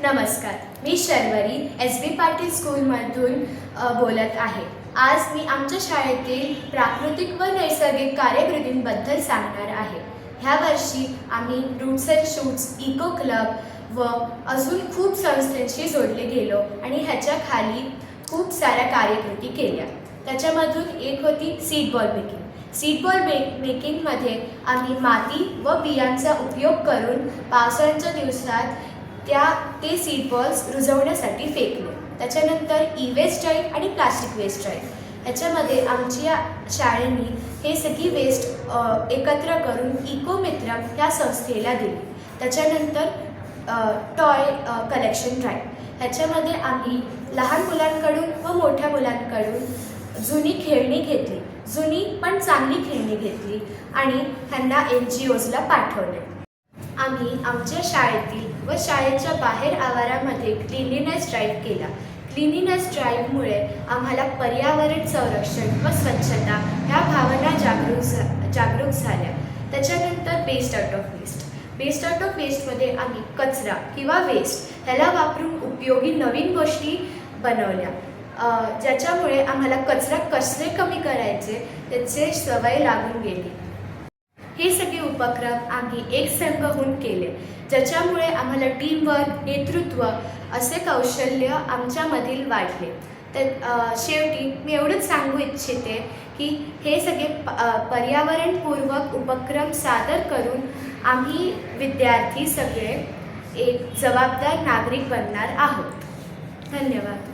नमस्कार, मी शर्वरी एस.बी. पाटील स्कूलमधून बोलत आहे। आज मी आमच्या शाळेतील प्राकृतिक व नैसर्गिक कार्यकृतींबद्दल सांगणार आहे। ह्या वर्षी आम्ही roots and shoots eco club व अजून खूप संस्थांशी जोडले गेलो आणि ह्याच्या खाली खूप साऱ्या कार्यकृती केल्या। त्याच्यामधून एक होती seed ball making. Seed ball मेकिंगमध्ये आम्ही माती व बियांचा उपयोग करून पावसाळ्याच्या दिवसात ते सीड बॉल्स रुजवण्यासाठी फेकले। त्याच्यानंतर ई-वेस्ट ड्राईव्ह आणि प्लास्टिक वेस्ट ड्राईव्ह ह्याच्यामध्ये आमच्या शाळेने हे सगळी वेस्ट एकत्र करून इको मित्र ह्या संस्थेला दिली। त्याच्यानंतर टॉय कलेक्शन ड्राईव्ह ह्याच्यामध्ये आम्ही लहान मुलांकडून व मोठ्या मुलांकडून जुनी खेळणी घेतली, जुनी पण चांगली खेळणी घेतली आणि ह्यांना NGOsला पाठवले। आम्ही आमच्या शाळेतील व शाळेच्या बाहेर आवारामध्ये क्लिनिनेस ड्राईव्ह केला। क्लिनिनेस ड्राईव्हमुळे आम्हाला पर्यावरण संरक्षण व स्वच्छता ह्या भावना जागरूक झाल्या। त्याच्यानंतर best out of waste. Best out of वेस्टमध्ये आम्ही कचरा किंवा वेस्ट ह्याला वापरून उपयोगी नवीन गोष्टी बनवल्या, ज्याच्यामुळे आम्हाला कचरा कसे कमी करायचे त्याचे सवय लागून गेली। हे सगळे उपक्रम आम्ही एक संघ होऊन केले, ज्याच्यामुळे आम्हाला टीमवर्क, नेतृत्व असे कौशल्य आमच्यामधील वाढले। तर शेवटी मी एवढंच सांगू इच्छिते की हे सगळे पर्यावरणपूर्वक उपक्रम सादर करून आम्ही विद्यार्थी सगळे एक जबाबदार नागरिक बनणार आहोत। धन्यवाद।